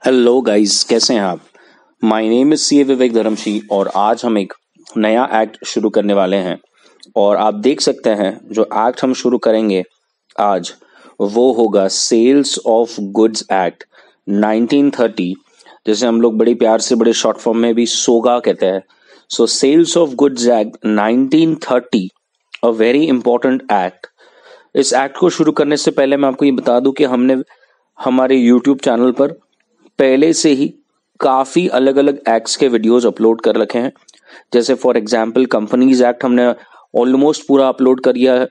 Hello guys, कैसे हैं आप। माय नेम इज सी विवेक धर्मशी और आज हम एक नया एक्ट शुरू करने वाले हैं। और आप देख सकते हैं जो एक्ट हम शुरू करेंगे आज वो होगा सेल्स ऑफ गुड्स एक्ट 1930, जैसे हम लोग बड़े प्यार से बड़े शॉर्ट फॉर्म में भी सोगा कहते हैं। So sales of goods act 1930, a very important act. इस एक्ट को शुरू करने से पहले मैं आपको ये बता दूं कि हमने हमारे यूट्यूब चैनल पर पहले से ही काफ़ी अलग अलग एक्ट्स के वीडियोस अपलोड कर रखे हैं। जैसे फॉर एग्जांपल कंपनीज एक्ट हमने ऑलमोस्ट पूरा अपलोड कर दिया है,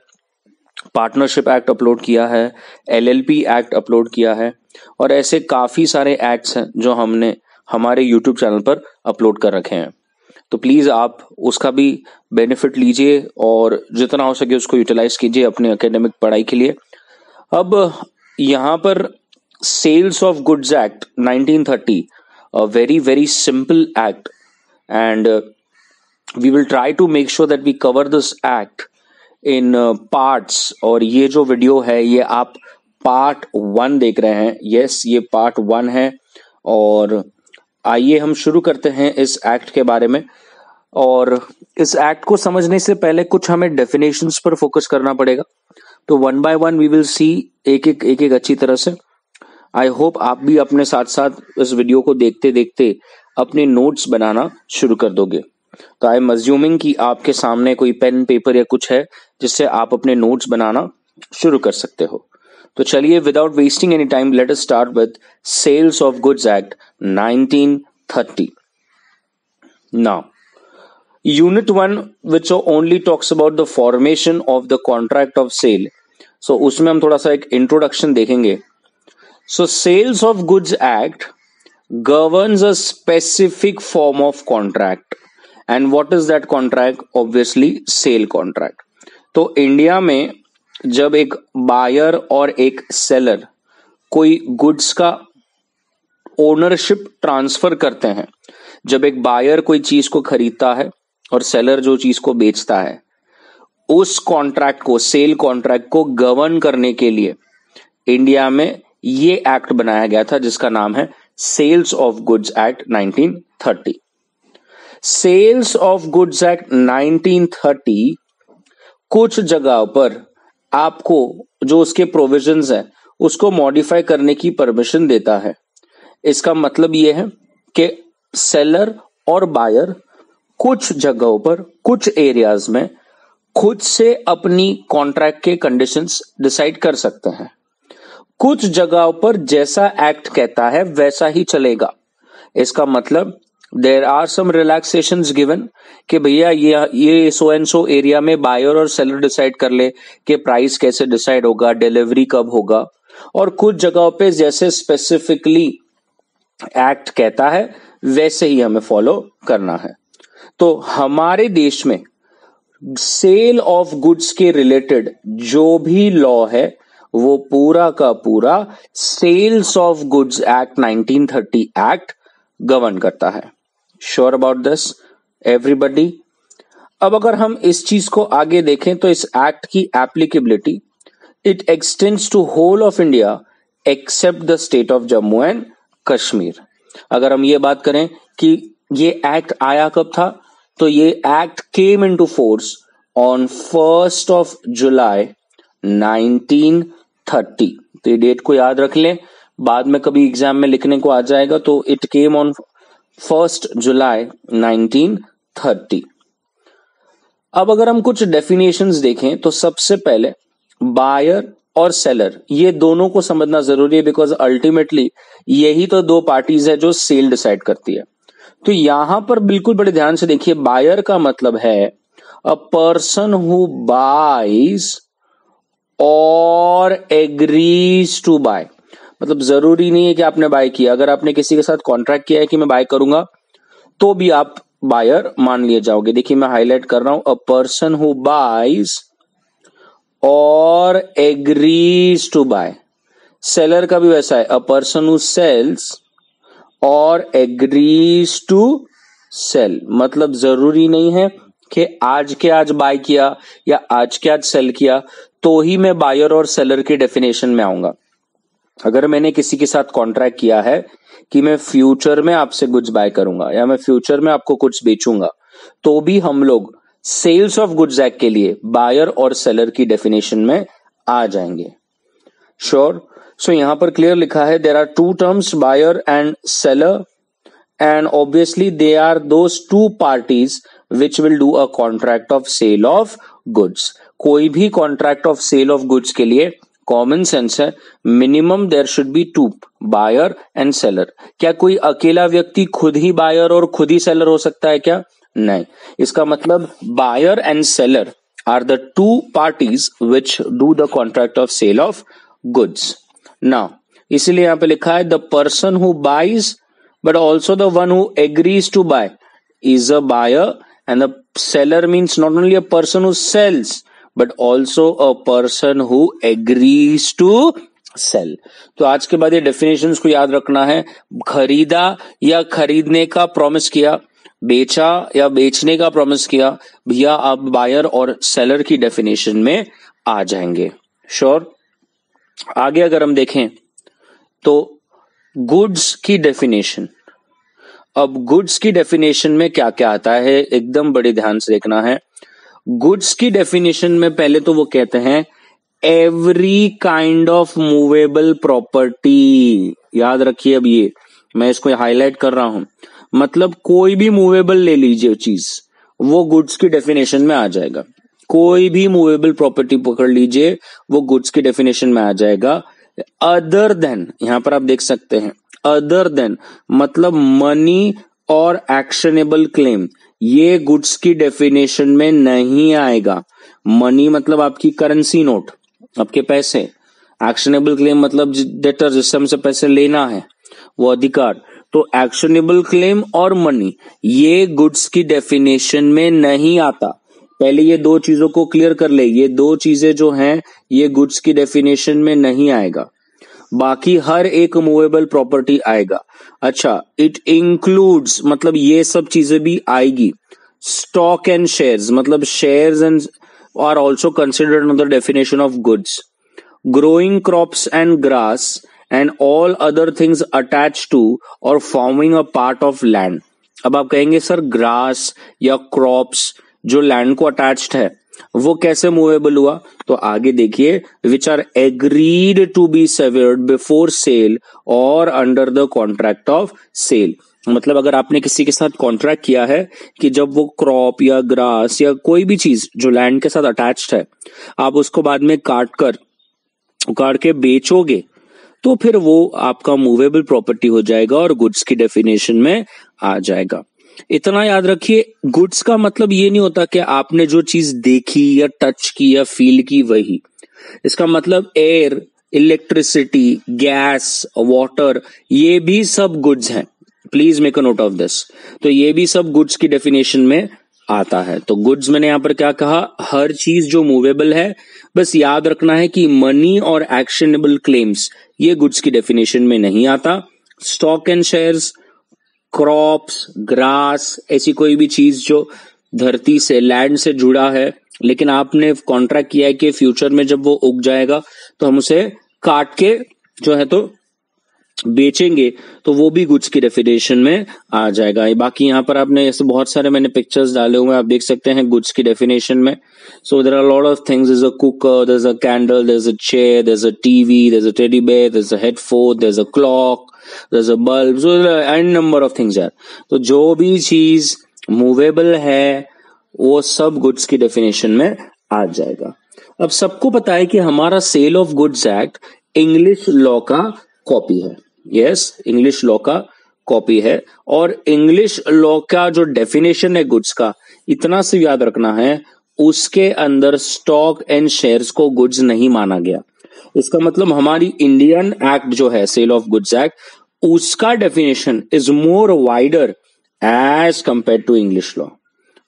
पार्टनरशिप एक्ट अपलोड किया है, एलएलपी एक्ट अपलोड किया है और ऐसे काफ़ी सारे एक्ट्स हैं जो हमने हमारे यूट्यूब चैनल पर अपलोड कर रखे हैं। तो प्लीज़ आप उसका भी बेनिफिट लीजिए और जितना हो सके उसको यूटिलाइज कीजिए अपने एकेडमिक पढ़ाई के लिए। अब यहाँ पर sales of goods act 1930, a very simple act, and we will try to make sure that we cover this act in parts। और ये जो वीडियो है ये आप पार्ट 1 देख रहे हैं। यस, ये पार्ट 1 है। और आइए हम शुरू करते हैं इस एक्ट के बारे में। और इस एक्ट को समझने से पहले कुछ हमें डेफिनेशंस पर फोकस करना पड़ेगा। तो 1 by 1 वी विल सी एक एक अच्छी तरह से। आई होप आप भी अपने साथ साथ इस वीडियो को देखते देखते अपने नोट्स बनाना शुरू कर दोगे। तो आई एम अज्यूमिंग कि आपके सामने कोई पेन पेपर या कुछ है जिससे आप अपने नोट्स बनाना शुरू कर सकते हो। तो चलिए, without wasting any time, let us start with sales of goods act 1930। Now unit 1 which only talks about the formation of the contract of sale. So उसमें हम थोड़ा सा एक इंट्रोडक्शन देखेंगे। So Sales of Goods Act governs a specific form of contract. And what is that contract? Obviously sale contract. तो India में जब एक बायर और एक सेलर कोई गुड्स का ओनरशिप ट्रांसफर करते हैं, जब एक बायर कोई चीज को खरीदता है और सेलर जो चीज को बेचता है, उस कॉन्ट्रैक्ट को, सेल कॉन्ट्रैक्ट को गवर्न करने के लिए इंडिया में ये एक्ट बनाया गया था जिसका नाम है sales of goods act 1930। Sales of goods act 1930 कुछ जगह पर आपको जो उसके प्रोविजंस है उसको मॉडिफाई करने की परमिशन देता है। इसका मतलब यह है कि सेलर और बायर कुछ जगहों पर, कुछ एरियाज में खुद से अपनी कॉन्ट्रैक्ट के कंडीशंस डिसाइड कर सकते हैं। कुछ जगहों पर जैसा एक्ट कहता है वैसा ही चलेगा। इसका मतलब there are some relaxations given कि भैया ये सो एंड सो एरिया में बायर और सेलर डिसाइड कर ले कि प्राइस कैसे डिसाइड होगा, डिलीवरी कब होगा। और कुछ जगहों पे जैसे स्पेसिफिकली एक्ट कहता है वैसे ही हमें फॉलो करना है। तो हमारे देश में सेल ऑफ गुड्स के रिलेटेड जो भी लॉ है वो पूरा का पूरा sales of goods act 1930 act govern करता है। Sure about this everybody? अब अगर हम इस चीज को आगे देखें तो इस एक्ट की applicability, it extends to whole of India except the state of Jammu and Kashmir. अगर हम ये बात करें कि ये एक्ट आया कब था, तो ये act came into force on 1st of July 1930। तो ये डेट को याद रख लें, बाद में कभी एग्जाम में लिखने को आ जाएगा। तो it came on 1st July 1930। अब अगर हम कुछ डेफिनेशंस देखें तो सबसे पहले बायर और सेलर, ये दोनों को समझना जरूरी है, बिकॉज अल्टीमेटली यही तो दो पार्टीज है जो सेल डिसाइड करती है। तो यहां पर बिल्कुल बड़े ध्यान से देखिए, बायर का मतलब है अ पर्सन हु बाइज और एग्रीज टू बाय। मतलब जरूरी नहीं है कि आपने बाय किया, अगर आपने किसी के साथ कॉन्ट्रैक्ट किया है कि मैं बाय करूंगा तो भी आप बायर मान लिए जाओगे। देखिए मैं हाईलाइट कर रहा हूं, अ पर्सन हु बाइज और एग्रीज टू बाय। सेलर का भी वैसा है, अ पर्सन हु सेल्स और एग्रीज टू सेल। मतलब जरूरी नहीं है कि आज के आज बाय किया या आज के आज सेल किया तो ही मैं बायर और सेलर की डेफिनेशन में आऊंगा। अगर मैंने किसी के साथ कॉन्ट्रैक्ट किया है कि मैं फ्यूचर में आपसे गुड्स बाय करूंगा या मैं फ्यूचर में आपको कुछ बेचूंगा, तो भी हम लोग सेल्स ऑफ गुड्स एक्ट के लिए बायर और सेलर की डेफिनेशन में आ जाएंगे। श्योर। सो यहां पर क्लियर लिखा है there are two terms, buyer and seller, and obviously they are those two parties which will do a contract of sale of goods. कोई भी contract of sale of goods के लिए कॉमन सेंस है, minimum there should be two, buyer and seller. क्या कोई अकेला व्यक्ति खुद ही बायर और खुद ही सेलर हो सकता है क्या? नहीं। इसका मतलब buyer and seller are the two parties which do the contract of sale of goods. Now इसीलिए यहां पे लिखा है the person who buys but also the one who agrees to buy is a buyer, and the seller means not only a person who sells but also a person who agrees to sell। तो आज के बाद ये definitions को याद रखना है। खरीदा या खरीदने का प्रॉमिस किया, बेचा या बेचने का प्रॉमिस किया, भैया आप बायर और सेलर की डेफिनेशन में आ जाएंगे। श्योर। आगे अगर हम देखें तो गुड्स की डेफिनेशन। अब गुड्स की डेफिनेशन में क्या क्या आता है एकदम बड़े ध्यान से देखना है। गुड्स की डेफिनेशन में पहले तो वो कहते हैं every kind of movable property. याद रखिए, अब ये मैं इसको हाईलाइट कर रहा हूं, मतलब कोई भी मूवेबल ले लीजिए चीज, वो गुड्स की डेफिनेशन में आ जाएगा। कोई भी मूवेबल प्रॉपर्टी पकड़ लीजिए, वो गुड्स की डेफिनेशन में आ जाएगा। अदर देन, यहां पर आप देख सकते हैं अदर देन मतलब मनी और एक्शनेबल क्लेम, ये गुड्स की डेफिनेशन में नहीं आएगा। मनी मतलब आपकी करेंसी नोट, आपके पैसे। एक्शनेबल क्लेम मतलब डेटर, जिससे हमसे पैसे लेना है, वो अधिकार। तो एक्शनेबल क्लेम और मनी ये गुड्स की डेफिनेशन में नहीं आता। पहले ये दो चीजों को क्लियर कर ले, ये दो चीजें जो हैं ये गुड्स की डेफिनेशन में नहीं आएगा, बाकी हर एक मूवेबल प्रॉपर्टी आएगा। अच्छा, इट इंक्लूड्स मतलब ये सब चीजें भी आएगी। स्टॉक एंड शेयर्स मतलब shares and are also considered under definition of goods. Growing crops and grass and all other things attach to और forming a part of land. अब आप कहेंगे सर ग्रास या क्रॉप्स जो लैंड को attached है वो कैसे मूवेबल हुआ? तो आगे देखिए, which are agreed to be severed before sale और under the contract of sale. मतलब अगर आपने किसी के साथ कॉन्ट्रैक्ट किया है कि जब वो क्रॉप या ग्रास या कोई भी चीज जो लैंड के साथ अटैच्ड है, आप उसको बाद में काट के बेचोगे, तो फिर वो आपका मूवेबल प्रॉपर्टी हो जाएगा और गुड्स की डेफिनेशन में आ जाएगा। इतना याद रखिए, गुड्स का मतलब ये नहीं होता कि आपने जो चीज देखी या टच की या फील की वही। इसका मतलब एयर, इलेक्ट्रिसिटी, गैस, वाटर, ये भी सब गुड्स हैं। Please make a note of this. तो ये भी सब गुड्स की डेफिनेशन में आता है। तो गुड्स मैंने यहां पर क्या कहा, हर चीज जो मूवेबल है। बस याद रखना है कि मनी और एक्शनेबल क्लेम्स ये गुड्स की डेफिनेशन में नहीं आता। Stock and shares, crops, grass, ऐसी कोई भी चीज जो धरती से, लैंड से जुड़ा है, लेकिन आपने कॉन्ट्रैक्ट किया है कि फ्यूचर में जब वो उग जाएगा तो हम उसे काट के जो है तो बेचेंगे, तो वो भी गुड्स की डेफिनेशन में आ जाएगा। बाकी यहाँ पर आपने ऐसे बहुत सारे मैंने पिक्चर्स डाले हुए हैं, आप देख सकते हैं गुड्स की डेफिनेशन में। So there are lot of things, there is a cooker, there is a candle, there is a chair, there is a TV, there is a teddy bear, there is a headphone, there is a clock, there is a bulb, so an number of things यार। तो जो भी चीज movable है वो सब goods की definition में आ जाएगा। अब सबको पता है कि हमारा sale of goods act English law का कॉपी है। यस, इंग्लिश लॉ का कॉपी है। और इंग्लिश लॉ का जो डेफिनेशन है गुड्स का, इतना से याद रखना है, उसके अंदर स्टॉक एंड शेयर्स को गुड्स नहीं माना गया। इसका मतलब हमारी इंडियन एक्ट जो है सेल ऑफ गुड्स एक्ट, उसका definition is more wider as compare to English law.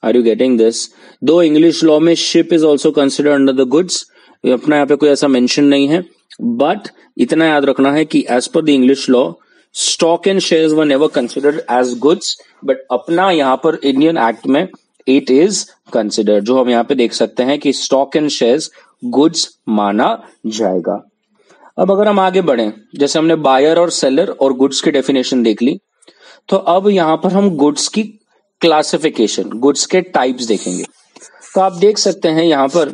Are you getting this? Though English law में ship is also considered under the goods, अपना यहाँ पे कोई ऐसा मेंशन नहीं है, बट इतना याद रखना है कि as per the English law stock and shares were never considered as goods, but अपना यहाँ पर इंडियन एक्ट में इट इज कंसिडर्ड। जो हम यहाँ पे देख सकते हैं कि स्टॉक एंड शेयर्स गुड्स माना जाएगा। अब अगर हम आगे बढ़ें, जैसे हमने बायर और सेलर और गुड्स की डेफिनेशन देख ली, तो अब यहां पर हम गुड्स की क्लासिफिकेशन, गुड्स के टाइप्स देखेंगे। तो आप देख सकते हैं यहां पर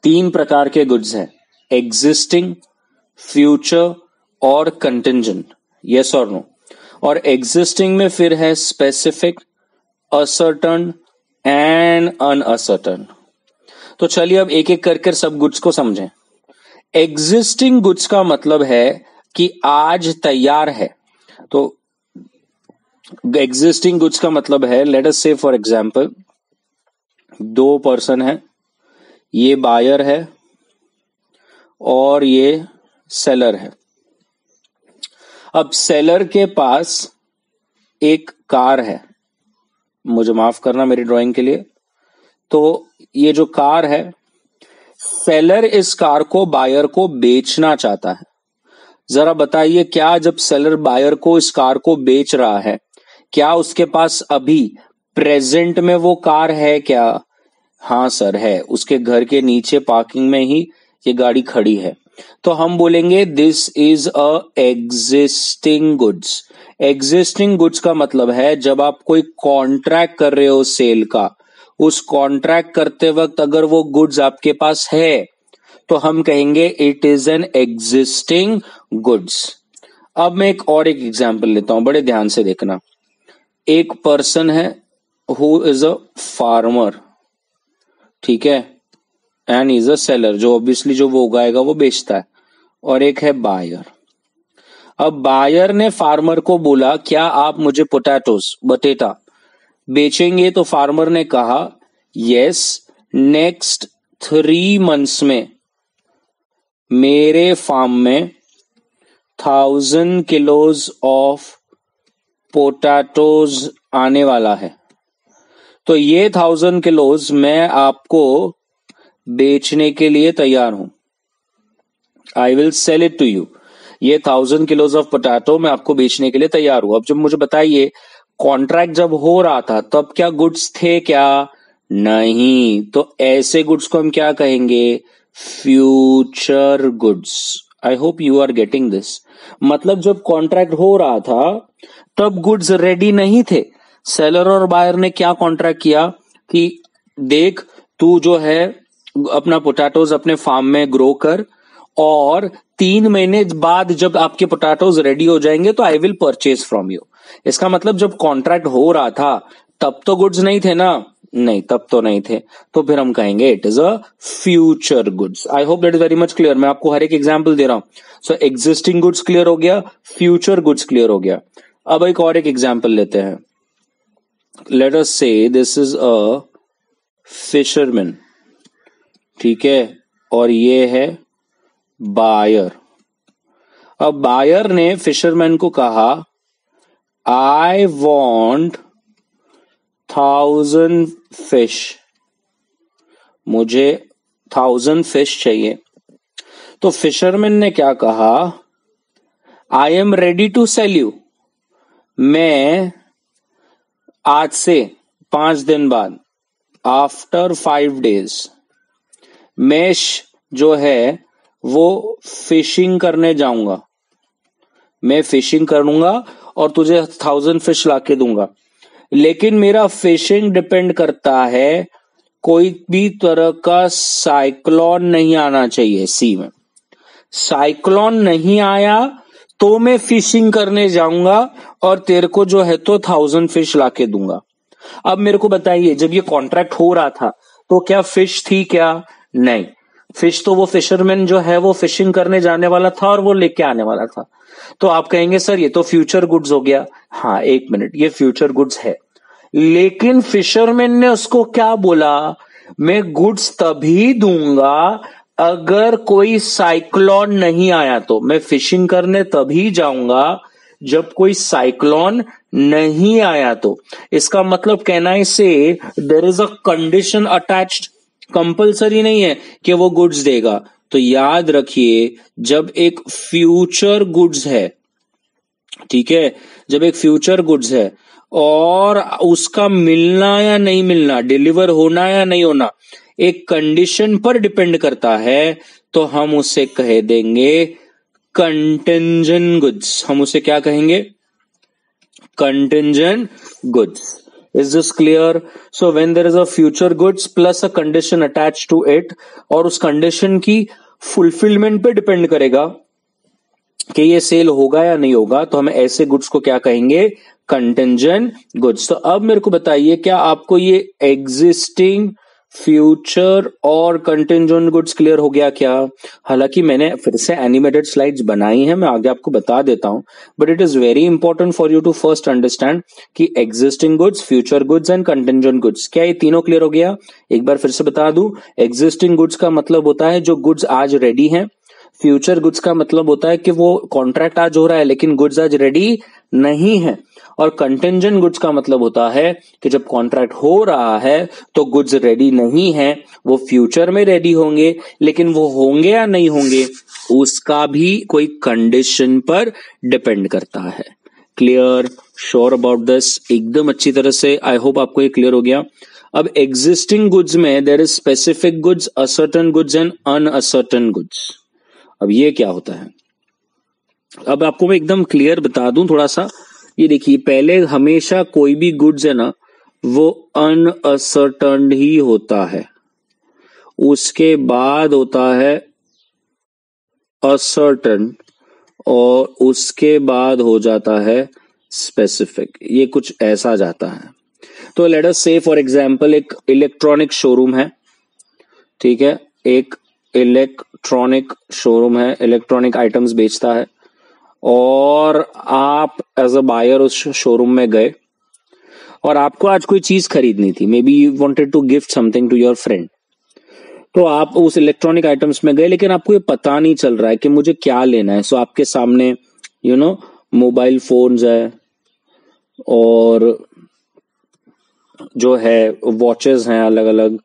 3 प्रकार के गुड्स हैं, एग्जिस्टिंग, फ्यूचर और कंटिंजेंट, यस और नो। और एग्जिस्टिंग में फिर है स्पेसिफिक, असर्टन एंड अनअसर्टन। तो चलिए अब एक एक करके सब गुड्स को समझें। एग्जिस्टिंग गुड्स का मतलब है कि आज तैयार है। तो एग्जिस्टिंग गुड्स का मतलब है, late us say for example 2 person है, ये बायर है और ये सेलर है। अब सेलर के पास एक कार है, मुझे माफ करना मेरी ड्राइंग के लिए। तो ये जो कार है, सेलर इस कार को बायर को बेचना चाहता है। जरा बताइए, क्या जब सेलर बायर को इस कार को बेच रहा है, क्या उसके पास अभी प्रेजेंट में वो कार है क्या? हाँ सर है, उसके घर के नीचे पार्किंग में ही ये गाड़ी खड़ी है। तो हम बोलेंगे this is a existing goods. Existing goods का मतलब है जब आप कोई कॉन्ट्रैक्ट कर रहे हो सेल का, उस कॉन्ट्रैक्ट करते वक्त अगर वो गुड्स आपके पास है तो हम कहेंगे it is an existing goods. अब मैं एक एग्जांपल लेता हूं, बड़े ध्यान से देखना। एक पर्सन है हु इज अ फार्मर, ठीक है, एंड इज अ सेलर, जो ऑब्वियसली जो वो उगाएगा वो बेचता है, और एक है बायर। अब बायर ने फार्मर को बोला क्या आप मुझे बटेटा बेचेंगे? तो फार्मर ने कहा यस, नेक्स्ट 3 मंथ्स में मेरे फार्म में 1000 किलोज ऑफ पोटैटोज आने वाला है, तो ये 1000 किलोज मैं आपको बेचने के लिए तैयार हूं। I will sell it to you. ये 1000 किलोज ऑफ पोटैटो मैं आपको बेचने के लिए तैयार हूं। अब जब मुझे बताइए, कॉन्ट्रैक्ट जब हो रहा था तब क्या गुड्स थे क्या? नहीं। तो ऐसे गुड्स को हम क्या कहेंगे? Future goods. I hope you are getting this. मतलब जब कॉन्ट्रैक्ट हो रहा था तब गुड्स रेडी नहीं थे। सेलर और बायर ने क्या कॉन्ट्रैक्ट किया कि देख, तू जो है अपना पोटैटोज अपने फार्म में ग्रो कर, और 3 महीने बाद जब आपके पोटैटोज रेडी हो जाएंगे तो I will purchase from you. इसका मतलब जब कॉन्ट्रैक्ट हो रहा था तब तो गुड्स नहीं थे ना? नहीं, तब तो नहीं थे। तो फिर हम कहेंगे it is a future goods. I hope that is very much clear. मैं आपको हर एक एग्जांपल दे रहा हूं। सो एग्जिस्टिंग गुड्स क्लियर हो गया, फ्यूचर गुड्स क्लियर हो गया। अब एक और एक एग्जांपल लेते हैं। Late us say this is a fisherman, ठीक है, और ये है बायर। अब बायर ने फिशरमैन को कहा आई वॉन्ट 1000 फिश, मुझे 1000 फिश चाहिए। तो फिशरमैन ने क्या कहा? I am ready to sell you. मैं आज से 5 दिन बाद, आफ्टर 5 days, मैं जो है वो फिशिंग करने जाऊंगा। मैं फिशिंग करूंगा और तुझे 1000 फिश लाके दूंगा, लेकिन मेरा फिशिंग डिपेंड करता है कोई भी तरह का साइक्लोन नहीं आना चाहिए सी में। साइक्लोन नहीं आया तो मैं फिशिंग करने जाऊंगा और तेरे को जो है तो 1000 फिश लाके दूंगा। अब मेरे को बताइए, जब ये कॉन्ट्रैक्ट हो रहा था तो क्या फिश थी क्या? नहीं। फिश तो वो फिशरमैन जो है वो फिशिंग करने जाने वाला था और वो लेके आने वाला था। तो आप कहेंगे सर ये तो फ्यूचर गुड्स हो गया। हाँ, 1 मिनट, ये फ्यूचर गुड्स है, लेकिन फिशरमैन ने उसको क्या बोला? मैं गुड्स तभी दूंगा अगर कोई साइक्लोन नहीं आया। तो मैं फिशिंग करने तभी जाऊंगा जब कोई साइक्लोन नहीं आया। तो इसका मतलब कहना है say there is a condition attached, compulsory नहीं है कि वो गुड्स देगा। तो याद रखिए, जब एक फ्यूचर गुड्स है, ठीक है, जब एक फ्यूचर गुड्स है और उसका मिलना या नहीं मिलना, डिलीवर होना या नहीं होना, एक कंडीशन पर डिपेंड करता है, तो हम उसे कह देंगे कंटिंजेंट गुड्स। हम उसे क्या कहेंगे? Contingent goods. Is this clear? So when there is a future goods plus a condition attached to it, और उस कंडीशन की फुलफिलमेंट पे डिपेंड करेगा कि ये सेल होगा या नहीं होगा, तो हम ऐसे गुड्स को क्या कहेंगे? Contingent goods. तो अब मेरे को बताइए, क्या आपको ये एग्जिस्टिंग, फ्यूचर और कंटिंजेंट गुड्स क्लियर हो गया क्या? हालांकि मैंने फिर से एनिमेटेड स्लाइड्स बनाई हैं, मैं आगे आपको बता देता हूं, but it is very important for you to first understand कि existing goods, future goods and contingent goods, क्या ये तीनों क्लियर हो गया? एक बार फिर से बता दूं, एग्जिस्टिंग गुड्स का मतलब होता है जो गुड्स आज रेडी हैं। फ्यूचर गुड्स का मतलब होता है कि वो कॉन्ट्रैक्ट आज हो रहा है लेकिन गुड्स आज रेडी नहीं है। और कंटिंजेंट गुड्स का मतलब होता है कि जब कॉन्ट्रैक्ट हो रहा है तो गुड्स रेडी नहीं है, वो फ्यूचर में रेडी होंगे, लेकिन वो होंगे या नहीं होंगे उसका भी कोई कंडीशन पर डिपेंड करता है। क्लियर? Sure about this? एकदम अच्छी तरह से, आई होप आपको ये क्लियर हो गया। अब एग्जिस्टिंग गुड्स में there is specific goods, ascertain goods and unascertain goods. अब ये क्या होता है? अब आपको मैं एकदम क्लियर बता दूं थोड़ा सा। ये देखिए, पहले हमेशा कोई भी गुड्स है ना, वो अनअसर्टेन ही होता है, उसके बाद होता है असर्टेन, और उसके बाद हो जाता है स्पेसिफिक। ये कुछ ऐसा जाता है। तो let us say for example एक इलेक्ट्रॉनिक शोरूम है, ठीक है, एक इलेक्ट्रॉनिक शोरूम है, इलेक्ट्रॉनिक आइटम्स बेचता है, और आप एज अ बायर उस शोरूम में गए और आपको आज कोई चीज खरीदनी थी, maybe you wanted to gift something to your friend. तो आप उस इलेक्ट्रॉनिक आइटम्स में गए, लेकिन आपको ये पता नहीं चल रहा है कि मुझे क्या लेना है। सो आपके सामने मोबाइल फोन्स है, और जो है वॉचेस हैं अलग अलग,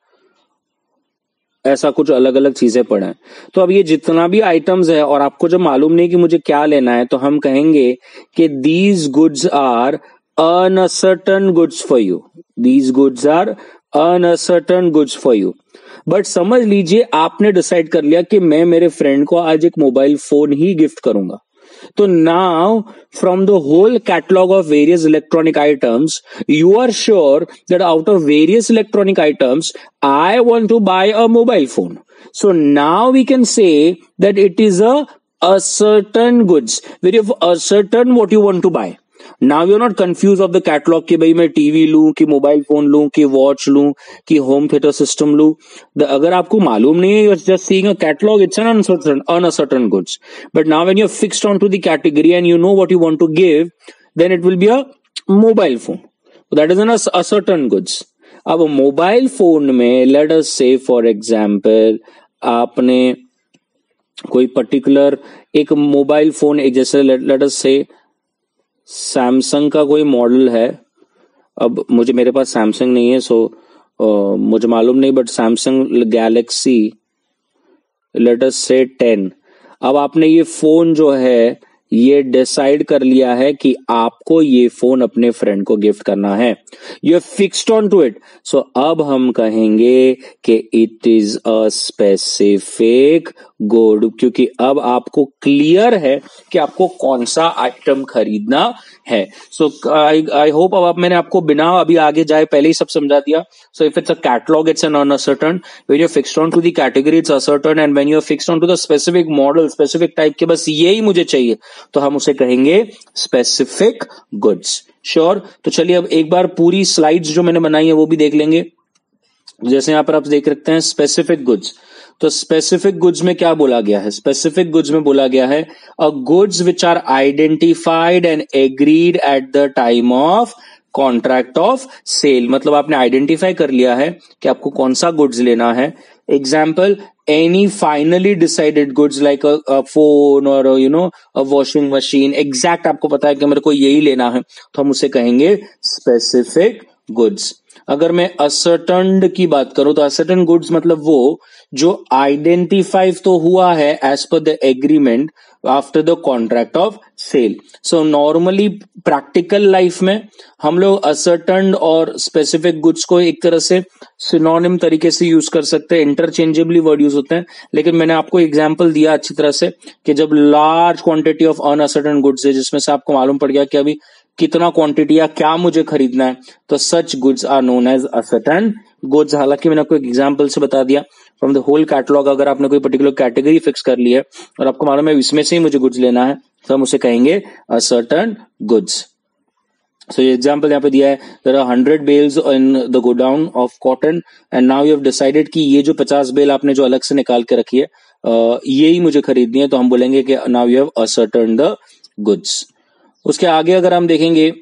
ऐसा कुछ अलग अलग चीजें पड़े हैं। तो अब ये जितना भी आइटम्स है और आपको जब मालूम नहीं कि मुझे क्या लेना है, तो हम कहेंगे कि these goods are uncertain goods for you. These goods are uncertain goods for you. But समझ लीजिए आपने डिसाइड कर लिया कि मैं मेरे फ्रेंड को आज एक मोबाइल फोन ही गिफ्ट करूंगा। तो now from the whole catalog of various electronic items, you are sure that out of various electronic items, I want to buy a mobile phone. So now we can say that it is a certain goods. Very certain what you want to buy. Now you're not confused of the catalog कि भाई मैं TV लूं कि mobile phone लूं कि watch लूं कि home theatre system लूं। अगर आपको मालूम नहीं है, you're just seeing a catalog, it's an uncertain goods. But now when you're fixed onto the category and you know what you want to give, then it will be a mobile phone. So that is an uncertain goods. अब mobile phone में let us say for example आपने कोई particular एक mobile phone, एक जैसे let us say Samsung का कोई model है। अब मेरे पास सैमसंग नहीं है, सो मुझे मालूम नहीं, but Samsung Galaxy late us से 10। अब आपने ये फोन जो है ये डिसाइड कर लिया है कि आपको ये फोन अपने फ्रेंड को गिफ्ट करना है, you are fixed on to it. So अब हम कहेंगे कि it is a specific good, क्योंकि अब आपको क्लियर है कि आपको कौन सा आइटम खरीदना है। सो आई होप अब मैंने आपको बिना अभी आगे जाए पहले ही सब समझा दिया। So if it's a catalogue it's an uncertain, when you are fixed on to the category it's ascertain, and when you are fixed on to the specific model, specific type के बस यही मुझे चाहिए, तो हम उसे कहेंगे स्पेसिफिक गुड्स। श्योर? तो चलिए अब एक बार पूरी स्लाइड्स जो मैंने बनाई है वो भी देख लेंगे। जैसे यहां पर आप देख सकते हैं स्पेसिफिक गुड्स। तो स्पेसिफिक गुड्स में क्या बोला गया है? स्पेसिफिक गुड्स में बोला गया है a goods which are identified and agreed at the time of contract of sale. मतलब आपने आइडेंटिफाई कर लिया है कि आपको कौन सा गुड्स लेना है। Example, any finally decided goods like a phone or a washing machine, exact आपको पता है कि मेरे को यही लेना है, तो हम उसे कहेंगे स्पेसिफिक गुड्स। अगर मैं असर्टेन्ड की बात करूं तो असर्टेन गुड्स मतलब वो जो आइडेंटिफाई तो हुआ है as per the agreement, after the contract of sale. So normally practical life में हम लोग असर्टेन्ड और स्पेसिफिक गुड्स को एक तरह से सिनोनिम तरीके से यूज कर सकते हैं, इंटरचेंजेबली वर्ड यूज होते हैं, लेकिन मैंने आपको एग्जांपल दिया अच्छी तरह से कि जब large quantity of uncertain goods है जिसमें से आपको मालूम पड़ गया कि अभी कितना क्वांटिटी या क्या मुझे खरीदना है, तो such goods are known as ascertain goods. हालांकि मैंने आपको एग्जांपल से बता दिया फ्रॉम द होल कैटलॉग, अगर आपने कोई पर्टिकुलर कैटेगरी फिक्स कर ली है और आपको मालूम है इसमें से ही मुझे गुड्स लेना है, तो हम उसे कहेंगे असर्टेन गुड्स। So ये एग्जाम्पल यहाँ पे दिया है, there are 100 bales in the godown of cotton and now you have decided कि ये जो 50 बेल आपने जो अलग से निकाल के रखी है ये ही मुझे खरीदनी है, तो हम बोलेंगे कि now you have ascertained the goods। उसके आगे अगर हम देखेंगे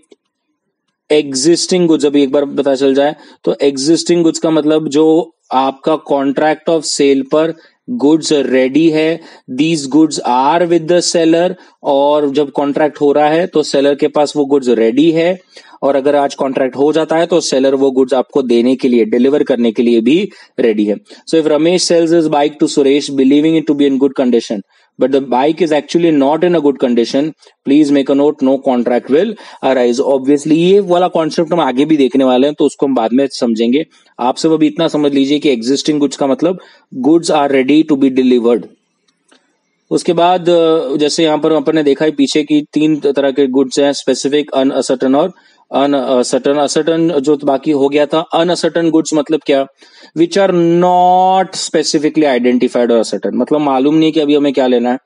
एग्जिस्टिंग गुड्स, अभी एक बार पता चल जाए तो एग्जिस्टिंग गुड्स का मतलब जो आपका कॉन्ट्रैक्ट ऑफ सेल पर गुड्स रेडी है, these goods are with the seller, और जब कॉन्ट्रैक्ट हो रहा है तो सेलर के पास वो गुड्स रेडी है, और अगर आज कॉन्ट्रैक्ट हो जाता है तो सेलर वो गुड्स आपको देने के लिए, डिलीवर करने के लिए भी रेडी है। So if Ramesh sells his bike to Suresh believing it to be in good condition but the bike is actually not in a good condition, please make a note, no contract will arise। obviously ये वाला concept हम आगे भी देखने वाले हैं तो उसको हम बाद में समझेंगे। आप सब अभी इतना समझ लीजिए कि एग्जिस्टिंग गुड्स का मतलब goods are ready to be delivered. उसके बाद जैसे यहाँ पर अपन ने देखा है पीछे की 3 तरह के गुड्स हैं, स्पेसिफिक, अनअसर्टेन और अनअसर्टेन। असर्टेन जो बाकी हो गया था, अनअसर्टेन गुड्स मतलब क्या, which are not specifically identified और असर्टेन, मतलब मालूम नहीं कि अभी हमें क्या लेना है।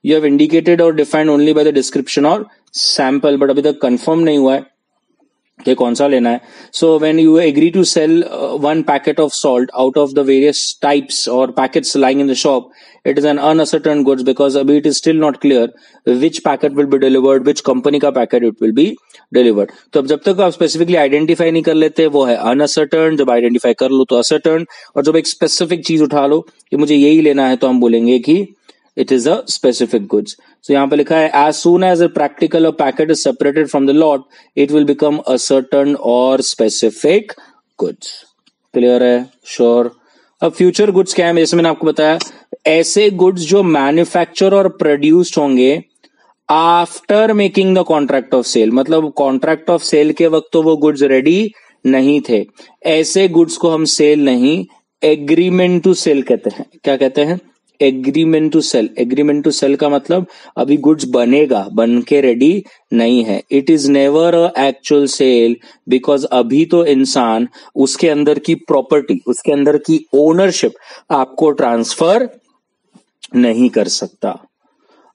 यू हैव इंडिकेटेड और defined only by the description और सैंपल, बट अभी तक कंफर्म नहीं हुआ है कि कौन सा लेना है। So when you agree to sell 1 packet of salt out of the various types और packets lying in the shop, it is an unascertain goods because अभी it is still not clear which packet will be delivered, which company का packet it will be delivered। तो अब जब तक आप specifically identify नहीं कर लेते वो है unascertain, जब आइडेंटिफाई कर लो तो ascertain, और जब एक स्पेसिफिक चीज उठा लो कि मुझे यही लेना है तो हम बोलेंगे कि it is a specific goods। so यहाँ पे लिखा है as soon as a practical or packet is separated from the lot it will become ascertain or specific goods। Clear है? श्योर। अब फ्यूचर गुड्स क्या है, जैसे मैंने आपको बताया, ऐसे गुड्स जो मैन्युफैक्चर और प्रोड्यूस्ड होंगे after making the contract of sale, मतलब कॉन्ट्रैक्ट ऑफ सेल के वक्त तो वो गुड्स रेडी नहीं थे, ऐसे गुड्स को हम सेल नहीं, एग्रीमेंट टू सेल कहते हैं। क्या कहते हैं? Agreement to sell. Agreement to sell का मतलब अभी गुड्स बनेगा, बन के रेडी नहीं है। It is never a actual sale because अभी तो इंसान उसके अंदर की प्रॉपर्टी, उसके अंदर की ओनरशिप आपको ट्रांसफर नहीं कर सकता।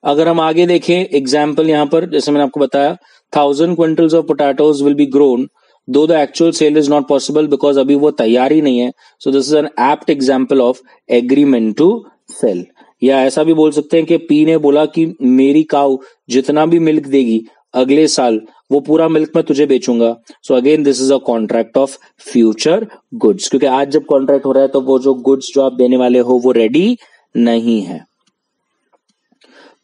अगर हम आगे देखें एग्जाम्पल यहां पर, जैसे मैंने आपको बताया 1000 quintals of potatoes will be grown though the actual sale is not possible because अभी वो तैयार ही नहीं है। So this is an apt example of agreement to sale. या ऐसा भी बोल सकते हैं कि पी ने बोला कि मेरी काऊ जितना भी मिल्क देगी अगले साल वो पूरा मिल्क मैं तुझे बेचूंगा। So again this is a contract of future goods, क्योंकि आज जब कॉन्ट्रैक्ट हो रहा है तो वो जो गुड्स जो आप देने वाले हो वो रेडी नहीं है।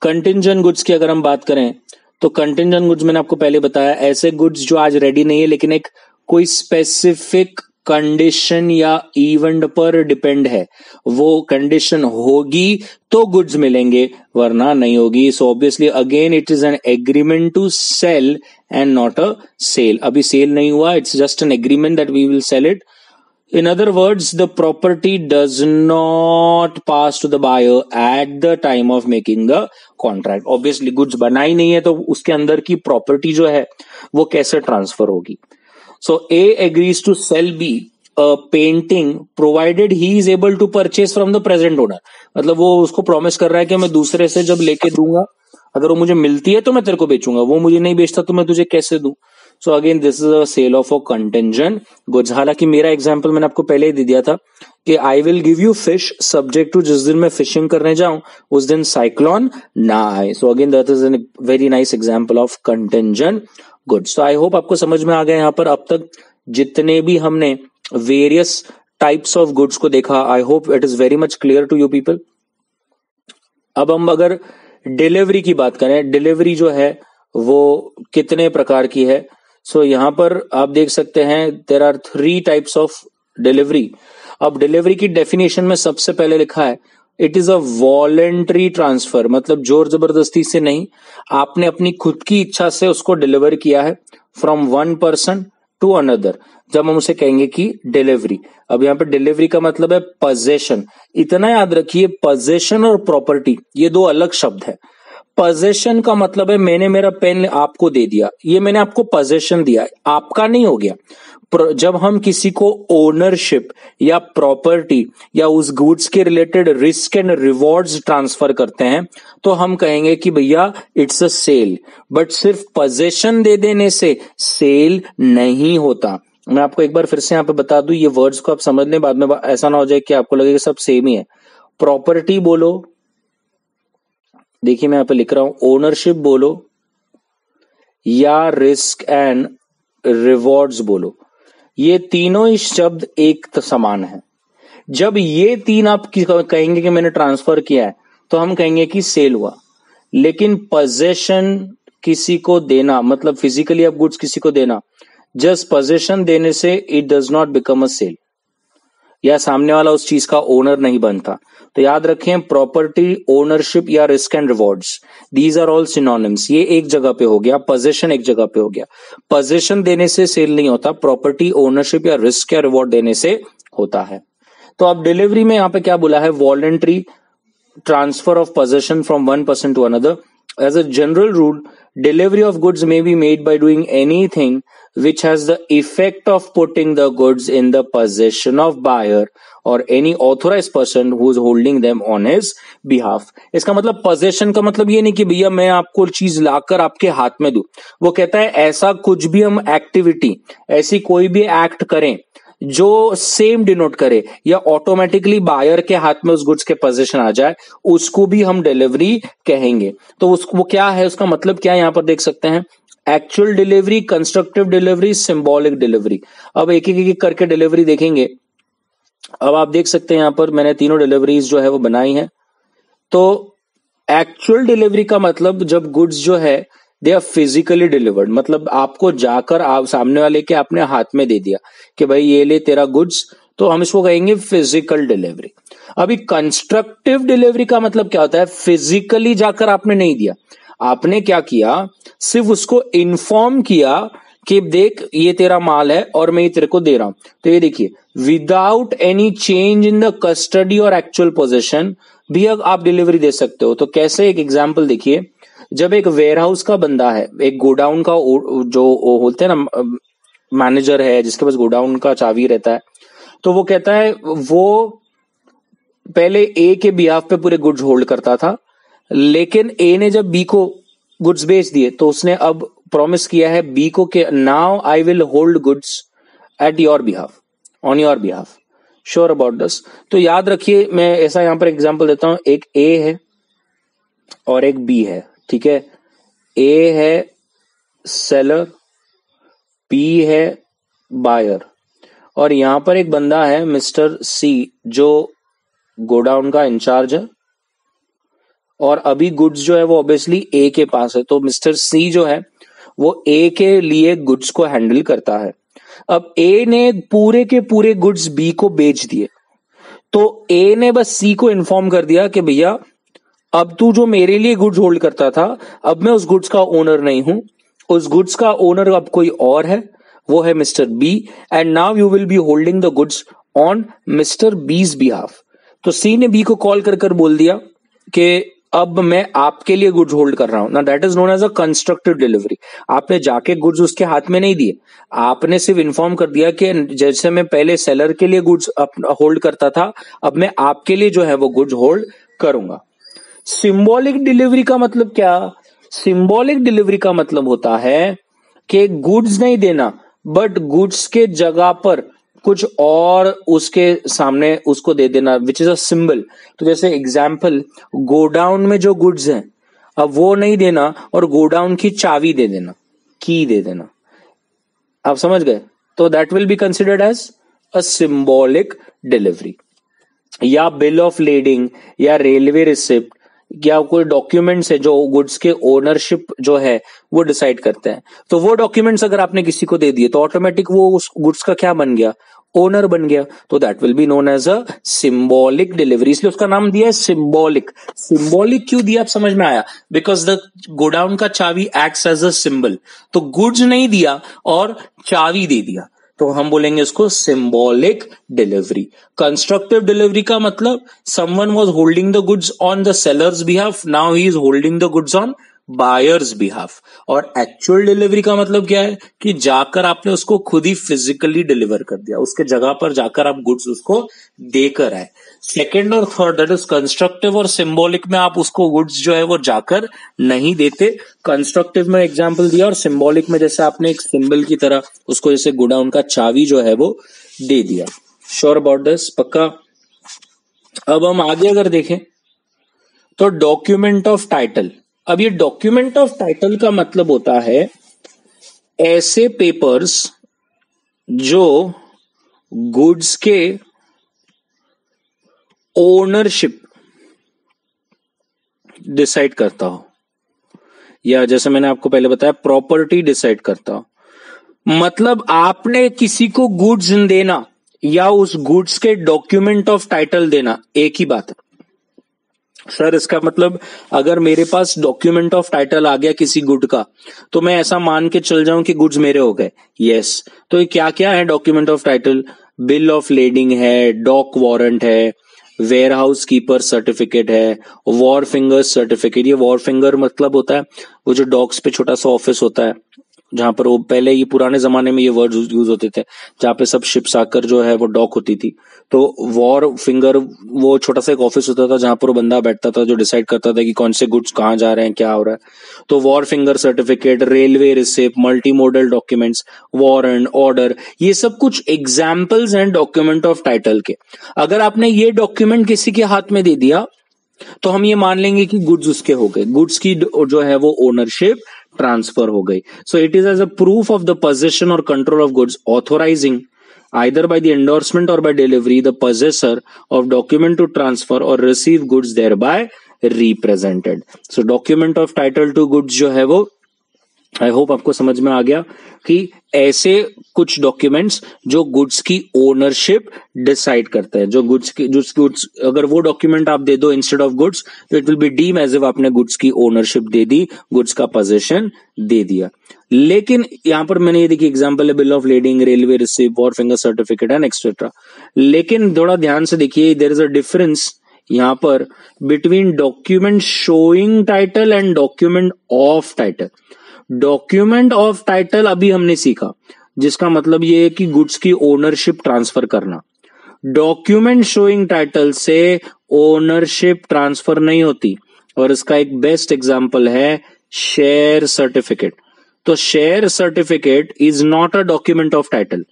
कंटिंजेंट गुड्स की अगर हम बात करें तो कंटिंजेंट गुड्स मैंने आपको पहले बताया, ऐसे गुड्स जो आज रेडी नहीं है लेकिन एक कोई स्पेसिफिक कंडीशन या इवेंट पर डिपेंड है, वो कंडीशन होगी तो गुड्स मिलेंगे वरना नहीं होगी। So obviously again it is an agreement to sell and not a sale. अभी सेल नहीं हुआ, it's just an agreement that we will sell it. In other words, the property does not pass to the buyer at the time of making the contract. Obviously, goods बना ही नहीं है तो उसके अंदर की प्रॉपर्टी जो है वो कैसे ट्रांसफर होगी। So A agrees to sell B a painting provided he is able to purchase from the present owner। मतलब वो उसको प्रॉमिस कर रहा है कि मैं दूसरे से जब लेके दूंगा, अगर वो मुझे मिलती है तो मैं तेरे को बेचूंगा, वो मुझे नहीं बेचता तो मैं तुझे कैसे दूं। So again this is a sale of a contingent goods. हालांकि मेरा एग्जांपल मैंने आपको पहले ही दे दिया था कि I will give you fish subject to जिस दिन मैं फिशिंग करने जाऊं उस दिन साइक्लोन ना आए। So again that is an very nice example of contingent goods. तो आई होप आपको समझ में आ गया यहाँ पर अब तक जितने भी हमने वेरियस टाइप्स ऑफ गुड्स को देखा। I hope it is very much clear to you people. अब हम अगर डिलीवरी की बात करें, डिलीवरी जो है वो कितने प्रकार की है। सो यहां पर आप देख सकते हैं there are 3 types of delivery. अब डिलीवरी की डेफिनेशन में सबसे पहले लिखा है it is a voluntary transfer, मतलब जोर जबरदस्ती से नहीं, आपने अपनी खुद की इच्छा से उसको डिलीवर किया है from one person to another, जब हम उसे कहेंगे कि डिलीवरी। अब यहाँ पे डिलीवरी का मतलब है पजेशन। इतना याद रखिए, पजेशन और प्रॉपर्टी ये दो अलग शब्द है। पजेशन का मतलब है मैंने मेरा पेन आपको दे दिया, ये मैंने आपको पजेशन दिया, आपका नहीं हो गया। जब हम किसी को ओनरशिप या प्रॉपर्टी या उस गुड्स के related risk and rewards transfer करते हैं तो हम कहेंगे कि भैया इट्स अ सेल। बट सिर्फ पजेशन दे देने से सेल नहीं होता। मैं आपको एक बार फिर से यहाँ पे बता दूं, ये वर्ड्स को आप समझ लें, बाद में ऐसा ना हो जाए कि आपको लगे कि सब सेम ही है। प्रॉपर्टी बोलो, देखिए मैं यहाँ पे लिख रहा हूं, ओनरशिप बोलो या रिस्क एंड रिवॉर्ड्स बोलो, ये तीनों ही शब्द एक समान है। जब ये तीन आप कहेंगे कि मैंने ट्रांसफर किया है तो हम कहेंगे कि सेल हुआ। लेकिन पोजेशन किसी को देना, मतलब फिजिकली आप गुड्स किसी को देना, जस्ट पोजेशन देने से it does not become a sale, या सामने वाला उस चीज का ओनर नहीं बनता। तो याद रखें, प्रॉपर्टी, ओनरशिप या risk and rewards, these are all synonyms. ये एक जगह पे हो गया, पोजेशन एक जगह पे हो गया। पोजेशन देने से सेल नहीं होता, प्रॉपर्टी, ओनरशिप या रिस्क या रिवॉर्ड देने से होता है। तो अब डिलीवरी में यहाँ पे क्या बोला है, voluntary transfer of possession from one person to another. As a general rule, delivery of goods may be made by doing anything which has the effect of putting the goods in the possession of buyer or any authorized person who is holding them on his behalf. इसका मतलब possession का मतलब ये नहीं कि भैया मैं आपको चीज लाकर आपके हाथ में दूं। वो कहता है ऐसा कुछ भी हम एक्टिविटी, ऐसी कोई भी एक्ट करें जो सेम डिनोट करे या ऑटोमेटिकली बायर के हाथ में उस गुड्स के पोजीशन आ जाए, उसको भी हम डिलीवरी कहेंगे। तो वो क्या है, उसका मतलब क्या है, यहां पर देख सकते हैं, actual delivery, constructive delivery, symbolic delivery. अब एक एक करके डिलीवरी देखेंगे। अब आप देख सकते हैं यहां पर मैंने तीनों डिलीवरीज जो है वो बनाई है। तो एक्चुअल डिलीवरी का मतलब जब गुड्स जो है दे आर फिजिकली डिलीवर्ड, मतलब आपको जाकर आप सामने वाले के अपने हाथ में दे दिया कि भाई ये ले तेरा गुड्स, तो हम इसको कहेंगे फिजिकल डिलीवरी। अभी कंस्ट्रक्टिव डिलीवरी का मतलब क्या होता है, फिजिकली जाकर आपने नहीं दिया, आपने क्या किया, सिर्फ उसको इन्फॉर्म किया कि देख ये तेरा माल है और मैं ये तेरे को दे रहा हूं। तो ये देखिए, without any change in the custody और एक्चुअल पोजीशन भी आप डिलीवरी दे सकते हो। तो कैसे, एक एग्जांपल देखिए, जब एक वेयरहाउस का बंदा है, एक गोडाउन का जो होते हैं ना मैनेजर है जिसके पास गोडाउन का चाबी रहता है, तो वो कहता है, वो पहले ए के बिहाफ पे पूरे गुड्स होल्ड करता था, लेकिन ए ने जब बी को गुड्स बेच दिए तो उसने अब प्रॉमिस किया है बी को कि now I will hold goods at your behalf, on your behalf, sure about this. तो याद रखिए, मैं ऐसा यहां पर एग्जांपल देता हूं, एक ए है और एक बी है, ठीक है। ए है सेलर, बी है बायर, और यहां पर एक बंदा है मिस्टर सी जो गोडाउन का इंचार्ज है, और अभी गुड्स जो है वो ऑब्वियसली ए के पास है। तो मिस्टर सी जो है वो ए के लिए गुड्स को हैंडल करता है। अब ए ने पूरे के पूरे गुड्स बी को बेच दिए, तो ए ने बस सी को इन्फॉर्म कर दिया कि भैया अब तू जो मेरे लिए गुड्स होल्ड करता था, अब मैं उस गुड्स का ओनर नहीं हूं, उस गुड्स का ओनर अब कोई और है, वो है mister B, and now you will be holding the goods on mister B's behalf. तो सी ने बी को कॉल कर बोल दिया कि अब मैं आपके लिए गुड्स होल्ड कर रहा हूं ना, that is known as a constructive delivery. आपने जाके गुड्स उसके हाथ में नहीं दिए, आपने सिर्फ इन्फॉर्म कर दिया कि जैसे मैं पहले सेलर के लिए गुड्स होल्ड करता था, अब मैं आपके लिए जो है वो गुड्स होल्ड करूंगा। सिंबॉलिक डिलीवरी का मतलब क्या, सिंबॉलिक डिलीवरी का मतलब होता है कि गुड्स नहीं देना, बट गुड्स के जगह पर कुछ और उसके सामने उसको दे देना, विच इज अ सिंबल। तो जैसे एग्जाम्पल, गोडाउन में जो गुड्स हैं अब वो नहीं देना और गोडाउन की चाबी दे देना, की दे देना, आप समझ गए। तो that will be considered as a symbolic delivery. या बिल ऑफ लेडिंग या रेलवे रिसिप्ट या कोई डॉक्यूमेंट्स है जो गुड्स के ओनरशिप जो है वो डिसाइड करते हैं, तो वो डॉक्यूमेंट्स अगर आपने किसी को दे दिए तो ऑटोमेटिक वो उस गुड्स का क्या बन गया, ओनर बन गया, तो that will be known as a symbolic delivery, इसलिए उसका नाम दिया है सिंबॉलिक। सिंबॉलिक क्यों दिया, आप समझ में आया, बिकॉज द गोडाउन का चाबी एक्ट्स एज अ सिंबल, तो गुड्स नहीं दिया और चाबी दे दिया, तो हम बोलेंगे इसको सिंबॉलिक डिलीवरी। कंस्ट्रक्टिव डिलीवरी का मतलब someone was holding the goods on the sellers behalf, now he is holding the goods on buyers behalf. और एक्चुअल डिलीवरी का मतलब क्या है कि जाकर आपने उसको खुद ही फिजिकली डिलीवर कर दिया, उसके जगह पर जाकर आप गुड्स उसको देकर आए। सेकेंड और थर्ड, दैट इज कंस्ट्रक्टिव और सिंबॉलिक में आप उसको गुड्स जो है वो जाकर नहीं देते। कंस्ट्रक्टिव में एग्जांपल दिया और सिंबॉलिक में जैसे आपने एक सिंबल की तरह उसको जैसे गोडाउन का चाबी जो है वो दे दिया। श्योर अबाउट दिस, पक्का। अब हम आगे अगर देखें तो डॉक्यूमेंट ऑफ टाइटल। अब ये डॉक्यूमेंट ऑफ टाइटल का मतलब होता है ऐसे पेपर्स जो गुड्स के ओनरशिप डिसाइड करता हो, या जैसे मैंने आपको पहले बताया प्रॉपर्टी डिसाइड करता हो। मतलब आपने किसी को गुड्स देना या उस गुड्स के डॉक्यूमेंट ऑफ टाइटल देना एक ही बात है। सर इसका मतलब अगर मेरे पास डॉक्यूमेंट ऑफ टाइटल आ गया किसी गुड का तो मैं ऐसा मान के चल जाऊं कि गुड्स मेरे हो गए, यस। तो ये क्या क्या है document of title, bill of lending है, डॉक वारंट है, वेयर हाउस कीपर सर्टिफिकेट है, वॉर फिंगर सर्टिफिकेट। ये वॉर फिंगर मतलब होता है वो जो डॉक्स पे छोटा सा ऑफिस होता है जहां पर वो पहले ये पुराने जमाने में ये वर्ड यूज होते थे जहां पे सब शिप्स आकर जो है वो डॉक होती थी, तो वॉर फिंगर वो छोटा सा एक ऑफिस होता था जहां पर वो बंदा बैठता था जो डिसाइड करता था कि कौन से गुड्स कहाँ जा रहे हैं, क्या हो रहा है। तो war finger certificate, railway receipt, multi modal documents, warrant, order, ये सब कुछ एग्जाम्पल्स हैं डॉक्यूमेंट ऑफ टाइटल के। अगर आपने ये डॉक्यूमेंट किसी के हाथ में दे दिया तो हम ये मान लेंगे कि गुड्स उसके हो गए, गुड्स की जो है वो ओनरशिप ट्रांसफर हो गई। So it is as a proof of the possession और control of goods authorising either by the endorsement or by delivery the possessor of document to transfer or receive goods thereby represented. So document of title to goods जो है वो I hope आपको समझ में आ गया कि ऐसे कुछ डॉक्यूमेंट्स जो गुड्स की ओनरशिप डिसाइड करते हैं, जो गुड्स अगर वो डॉक्यूमेंट आप दे दो इंस्टेड ऑफ गुड्स तो it will be deem as if आपने गुड्स की ओनरशिप दे दी, गुड्स का पोजीशन दे दिया। लेकिन यहां पर मैंने ये देखी एग्जांपल है bill of lading, railway receipt, wharfinger certificate and etcetera. लेकिन थोड़ा ध्यान से देखिए, देयर इज अ डिफरेंस यहां पर between document showing title and document of title. Document of title अभी हमने सीखा जिसका मतलब ये है कि गुड्स की ओनरशिप ट्रांसफर करना। डॉक्यूमेंट शोइंग टाइटल से ओनरशिप ट्रांसफर नहीं होती और इसका एक बेस्ट एग्जांपल है शेयर सर्टिफिकेट। तो share certificate is not a document of title,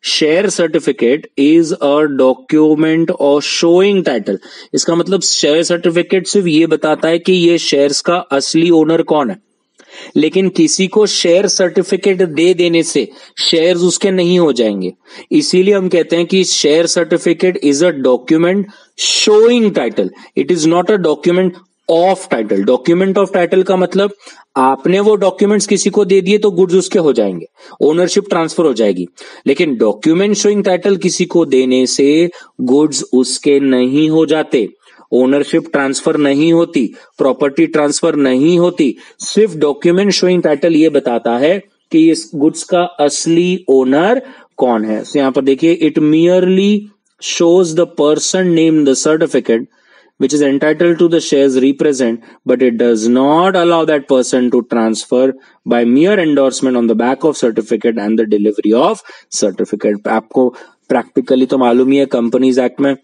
share certificate is a document of showing title. इसका मतलब शेयर सर्टिफिकेट सिर्फ ये बताता है कि ये शेयर्स का असली ओनर कौन है, लेकिन किसी को शेयर सर्टिफिकेट दे देने से शेयर्स उसके नहीं हो जाएंगे। इसीलिए हम कहते हैं कि share certificate is a document showing title, it is not a document of title. Document of title का मतलब आपने वो डॉक्यूमेंट्स किसी को दे दिए तो गुड्स उसके हो जाएंगे, ओनरशिप ट्रांसफर हो जाएगी। लेकिन डॉक्यूमेंट शोइंग टाइटल किसी को देने से गुड्स उसके नहीं हो जाते, ओनरशिप ट्रांसफर नहीं होती, प्रॉपर्टी ट्रांसफर नहीं होती। सिर्फ डॉक्यूमेंट शोइंग टाइटल ये बताता है कि इस गुड्स का असली ओनर कौन है। तो यहां पर देखिए, it merely shows the person name the certificate which is entitled to the shares represent, but it does not allow that person to transfer by mere endorsement on the back of certificate and the delivery of certificate. आपको practically तो मालूम ही है, companies act में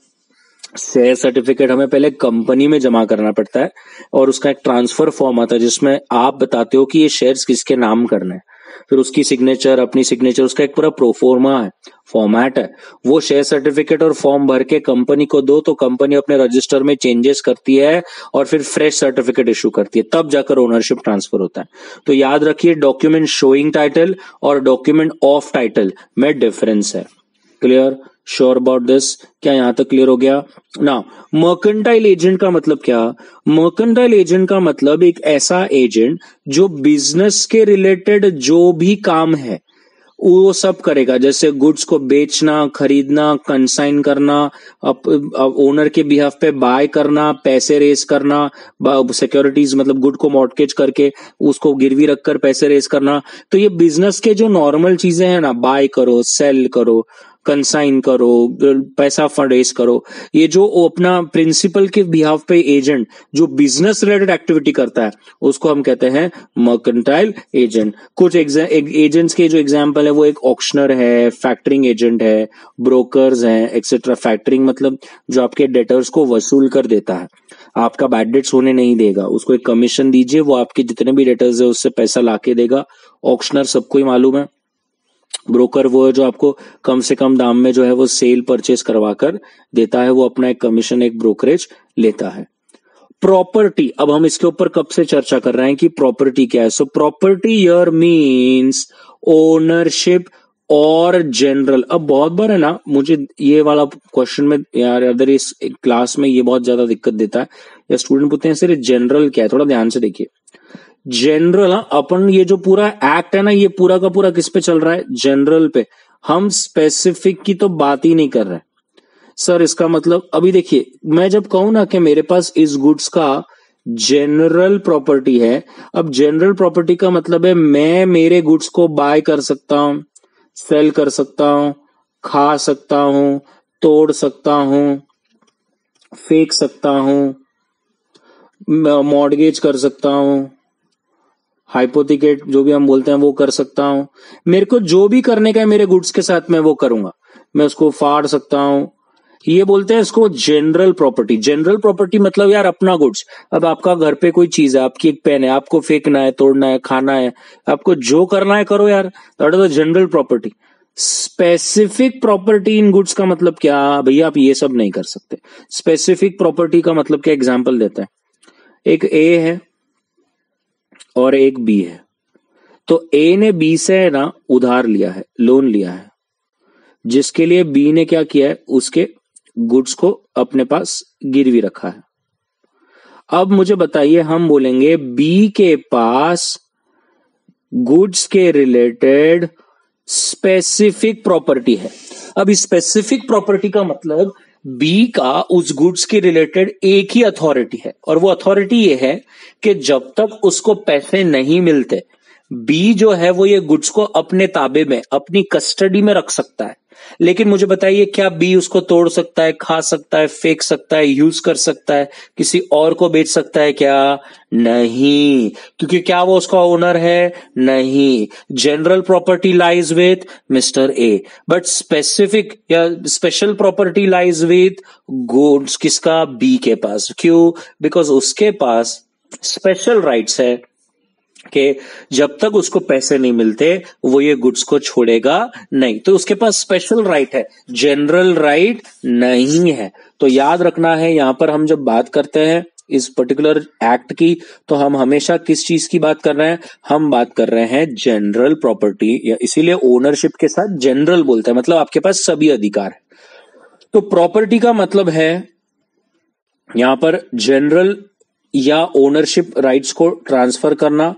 share certificate हमें पहले company में जमा करना पड़ता है और उसका एक ट्रांसफर फॉर्म आता है जिसमें आप बताते हो कि ये शेयर्स किसके नाम करने हैं, फिर उसकी सिग्नेचर, अपनी सिग्नेचर, उसका एक पूरा प्रोफॉर्मा है, फॉर्मेट है। वो शेयर सर्टिफिकेट और फॉर्म भर के कंपनी को दो तो कंपनी अपने रजिस्टर में चेंजेस करती है और फिर फ्रेश सर्टिफिकेट इशू करती है, तब जाकर ओनरशिप ट्रांसफर होता है। तो याद रखिए, डॉक्यूमेंट शोइंग टाइटल और डॉक्यूमेंट ऑफ टाइटल में डिफरेंस है। क्लियर? Sure about this? क्या यहां तक क्लियर हो गया ना? मर्केंटाइल एजेंट का मतलब क्या? मर्केंटाइल एजेंट का मतलब एक ऐसा एजेंट जो बिजनेस के रिलेटेड जो भी काम है वो सब करेगा, जैसे गुड्स को बेचना, खरीदना, कंसाइन करना, ओनर के बिहाफ पे बाय करना, पैसे रेस करना, सिक्योरिटीज मतलब गुड को मॉर्टगेज करके उसको गिरवी रखकर पैसे रेस करना। तो ये बिजनेस के जो नॉर्मल चीजें हैं ना, बाय करो, सेल करो, कंसाइन करो, पैसा फंड रेस करो, ये जो अपना प्रिंसिपल के बिहाफ पे एजेंट जो बिजनेस रिलेटेड एक्टिविटी करता है उसको हम कहते हैं मर्केंटाइल एजेंट। कुछ एजेंट्स के जो एग्जांपल है वो एक ऑक्शनर है, फैक्टरिंग एजेंट है, ब्रोकर्स हैं एक्सेट्रा। फैक्टरिंग मतलब जो आपके डेटर्स को वसूल कर देता है, आपका बैड डेट्स होने नहीं देगा, उसको एक कमीशन दीजिए, वो आपके जितने भी डेटर्स है उससे पैसा लाके देगा। ऑक्शनर सबको ही मालूम है। ब्रोकर वो है जो आपको कम से कम दाम में जो है वो सेल परचेस करवा कर देता है, वो अपना एक कमीशन, एक ब्रोकरेज लेता है। प्रॉपर्टी, अब हम इसके ऊपर कब से चर्चा कर रहे हैं कि प्रॉपर्टी क्या है। So property here means ownership और जनरल। अब बहुत बार है ना, मुझे ये वाला क्वेश्चन में यार अदर इस क्लास में ये बहुत ज्यादा दिक्कत देता है, या स्टूडेंट पूछते हैं सर जनरल क्या है। थोड़ा ध्यान से देखिए, जनरल अपन ये जो पूरा एक्ट है ना, ये पूरा का पूरा किस पे चल रहा है? जनरल पे। हम स्पेसिफिक की तो बात ही नहीं कर रहे सर। इसका मतलब अभी देखिए, मैं जब कहूं ना कि मेरे पास इस गुड्स का जनरल प्रॉपर्टी है, अब जनरल प्रॉपर्टी का मतलब है मैं मेरे गुड्स को बाय कर सकता हूं, सेल कर सकता हूं, खा सकता हूं, तोड़ सकता हूं, फेंक सकता हूं, मॉर्गेज कर सकता हूं, हाइपोथिकेट जो भी हम बोलते हैं वो कर सकता हूं। मेरे को जो भी करने का है मेरे गुड्स के साथ मैं वो करूंगा। मैं उसको फाड़ सकता हूं। ये बोलते हैं इसको जनरल प्रॉपर्टी। जनरल प्रॉपर्टी मतलब यार अपना गुड्स। अब आपका घर पे कोई चीज है, आपकी एक पेन है, आपको फेंकना है, तोड़ना है, खाना है, आपको जो करना है करो यार, that is the general property. Specific property in goods का मतलब क्या भैया? आप ये सब नहीं कर सकते। स्पेसिफिक प्रॉपर्टी का मतलब क्या? एग्जाम्पल देते हैं, एक ए है और एक बी है। तो ए ने बी से ना उधार लिया है, लोन लिया है, जिसके लिए बी ने क्या किया है? उसके गुड्स को अपने पास गिरवी रखा है। अब मुझे बताइए, हम बोलेंगे बी के पास गुड्स के रिलेटेड स्पेसिफिक प्रॉपर्टी है। अब इस स्पेसिफिक प्रॉपर्टी का मतलब बी का उस गुड्स के रिलेटेड एक ही अथॉरिटी है, और वो अथॉरिटी ये है कि जब तक उसको पैसे नहीं मिलते, बी जो है वो ये गुड्स को अपने ताबे में, अपनी कस्टडी में रख सकता है। लेकिन मुझे बताइए, क्या बी उसको तोड़ सकता है, खा सकता है, फेंक सकता है, यूज कर सकता है, किसी और को बेच सकता है क्या? नहीं, क्योंकि क्या वो उसका ओनर है? नहीं। General property lies with mister A, but specific या special property lies with goods किसका? बी के पास। क्यों? बिकॉज उसके पास स्पेशल राइट्स है कि जब तक उसको पैसे नहीं मिलते वो ये गुड्स को छोड़ेगा नहीं। तो उसके पास स्पेशल राइट है, जनरल राइट नहीं है। तो याद रखना है, यहां पर हम जब बात करते हैं इस पर्टिकुलर एक्ट की, तो हम हमेशा किस चीज की बात कर रहे हैं? हम बात कर रहे हैं जनरल प्रॉपर्टी, या इसीलिए ओनरशिप के साथ जनरल बोलते हैं, मतलब आपके पास सभी अधिकार है। तो प्रॉपर्टी का मतलब है यहां पर जनरल या ओनरशिप राइट्स को ट्रांसफर करना।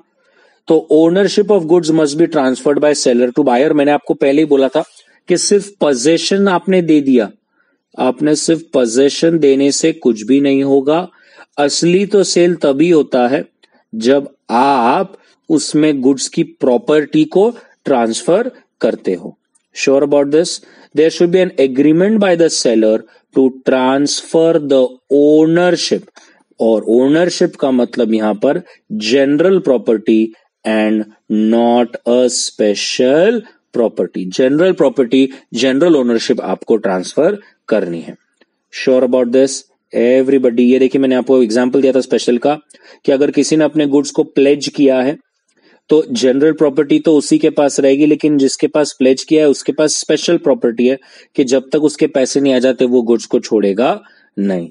तो ownership of goods must be transferred by seller to buyer. मैंने आपको पहले ही बोला था कि सिर्फ पोजेशन आपने दे दिया, आपने सिर्फ पोजेशन देने से कुछ भी नहीं होगा। असली तो सेल तभी होता है जब आप उसमें गुड्स की प्रॉपर्टी को ट्रांसफर करते हो। Sure about this? There should be an agreement by the seller to transfer the ownership, और ओनरशिप का मतलब यहां पर general property and not a special property. General property, general ownership आपको ट्रांसफर करनी है। Sure about this everybody? ये देखिए, मैंने आपको एग्जांपल दिया था स्पेशल का कि अगर किसी ने अपने गुड्स को प्लेज किया है तो जनरल प्रॉपर्टी तो उसी के पास रहेगी, लेकिन जिसके पास प्लेज किया है उसके पास स्पेशल प्रॉपर्टी है कि जब तक उसके पैसे नहीं आ जाते वो गुड्स को छोड़ेगा नहीं।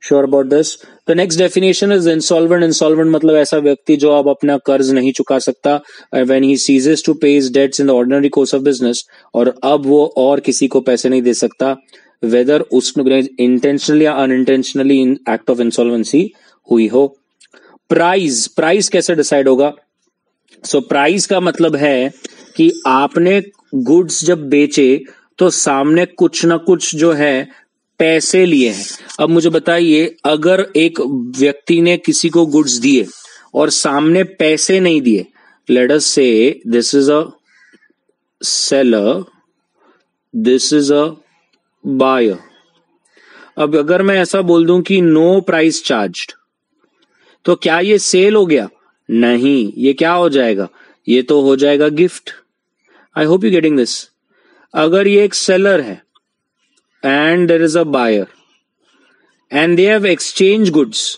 Sure about this? The next definition is insolvent. Insolvent मतलब ऐसा व्यक्ति जो अब अपना कर्ज नहीं चुका सकता. When he ceases to pay his debts in the ordinary course of business, और अब वो और किसी को पैसे नहीं दे सकता, वेदर उसने इंटेंशनली या unintentionally in act of insolvency हुई हो. प्राइस, प्राइस कैसे डिसाइड होगा? सो प्राइस का मतलब है कि आपने गुड्स जब बेचे तो सामने कुछ ना कुछ जो है पैसे लिए हैं. अब मुझे बताइए, अगर एक व्यक्ति ने किसी को गुड्स दिए और सामने पैसे नहीं दिए, let us say this is a seller, this is a buyer. अब अगर मैं ऐसा बोल दूं कि नो प्राइस चार्ज्ड, तो क्या ये सेल हो गया? नहीं, ये क्या हो जाएगा? ये तो हो जाएगा gift. I hope you getting this. अगर ये एक सेलर है and there is a buyer and they have exchange goods,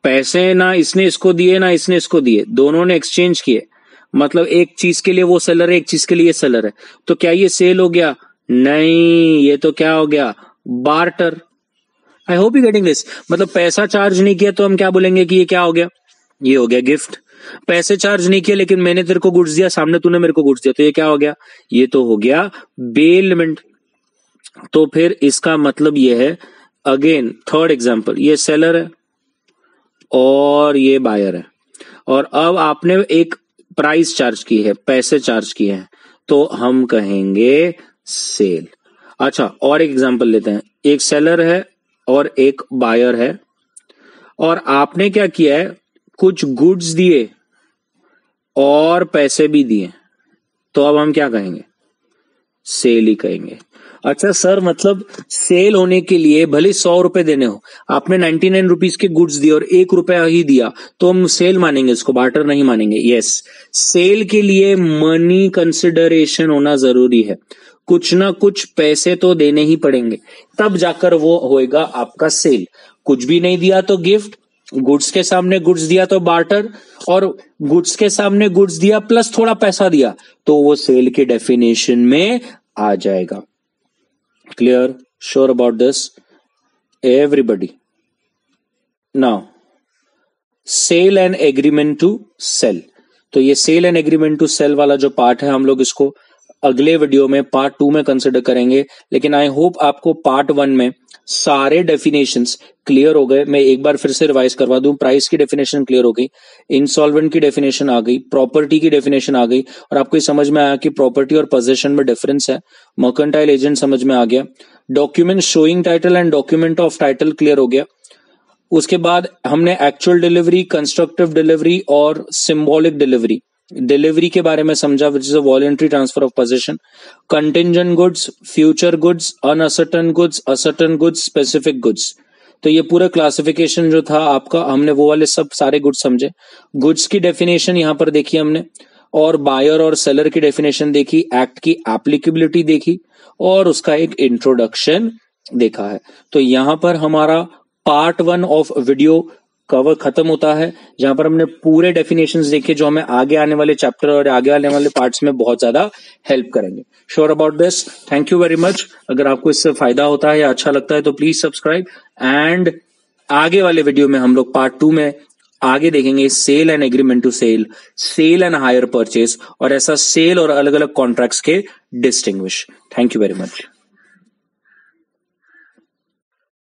पैसे ना इसने इसको दिए ना इसने इसको दिए, दोनों ने एक्सचेंज किए, मतलब एक चीज के लिए वो सेलर है, एक चीज के लिए ये सेलर है, तो क्या ये सेल हो गया? नहीं, ये तो क्या हो गया? Barter. I hope you getting this. मतलब पैसा चार्ज नहीं किया तो हम क्या बोलेंगे कि ये क्या हो गया? ये हो गया गिफ्ट. पैसे चार्ज नहीं किया लेकिन मैंने तेरे को गुड्स दिया, सामने तूने मेरे को गुड्स दिया, तो ये क्या हो गया? ये तो हो गया बेलमेंट. तो फिर इसका मतलब ये है, अगेन थर्ड एग्जांपल, ये सेलर है और ये बायर है, और अब आपने एक प्राइस चार्ज की है, पैसे चार्ज किए हैं, तो हम कहेंगे सेल. अच्छा, और एक एग्जांपल लेते हैं. एक सेलर है और एक बायर है, और आपने क्या किया है, कुछ गुड्स दिए और पैसे भी दिए, तो अब हम क्या कहेंगे? सेल ही कहेंगे. अच्छा सर, मतलब सेल होने के लिए भले 100 रुपए देने हो, आपने 99 रुपीज के गुड्स दिए और 1 रुपया ही दिया, तो हम सेल मानेंगे इसको, बार्टर नहीं मानेंगे. यस, सेल के लिए मनी कंसिडरेशन होना जरूरी है. कुछ ना कुछ पैसे तो देने ही पड़ेंगे, तब जाकर वो होएगा आपका सेल. कुछ भी नहीं दिया तो गिफ्ट, गुड्स के सामने गुड्स दिया तो बार्टर, और गुड्स के सामने गुड्स दिया प्लस थोड़ा पैसा दिया, तो वो सेल के डेफिनेशन में आ जाएगा. Clear? Sure about this everybody? Now sale and agreement to sell. तो ये sale and agreement to sell वाला जो पार्ट है, हम लोग इसको अगले वीडियो में पार्ट 2 में कंसिडर करेंगे. लेकिन आई होप आपको पार्ट 1 में सारे डेफिनेशंस क्लियर हो गए. मैं एक बार फिर से रिवाइज करवा दूं. प्राइस की डेफिनेशन क्लियर हो गई, इंसॉल्वेंट की डेफिनेशन आ गई, प्रॉपर्टी की डेफिनेशन आ गई, और आपको ये समझ में आया कि प्रॉपर्टी और पोजेशन में डिफरेंस है. मर्केंटाइल एजेंट समझ में आ गया. Document showing title and document of title clear हो गया. उसके बाद हमने एक्चुअल डिलीवरी, कंस्ट्रक्टिव डिलीवरी और सिंबॉलिक डिलीवरी के बारे में समझा, which is a voluntary transfer of position. Contingent goods, future goods, uncertain goods, ascertain goods, specific goods. तो ये पूरा क्लासिफिकेशन जो था आपका, हमने वो वाले सब सारे गुड्स समझे. गुड्स की डेफिनेशन यहां पर देखी हमने, और बायर और सेलर की डेफिनेशन देखी, एक्ट की एप्लीकेबिलिटी देखी, और उसका एक इंट्रोडक्शन देखा है. तो यहां पर हमारा पार्ट 1 ऑफ वीडियो कवर खत्म होता है, जहां पर हमने पूरे डेफिनेशंस देखे जो हमें आगे आने वाले चैप्टर और आगे आने वाले पार्ट्स में बहुत ज्यादा हेल्प करेंगे. Sure about this? Thank you very much. अगर आपको इससे फायदा होता है या अच्छा लगता है तो प्लीज सब्सक्राइब. एंड आगे वाले वीडियो में हम लोग पार्ट 2 में आगे देखेंगे sale and agreement to sell, sale and hire purchase, और ऐसा सेल और अलग अलग कॉन्ट्रैक्ट्स के distinguish. Thank you very much.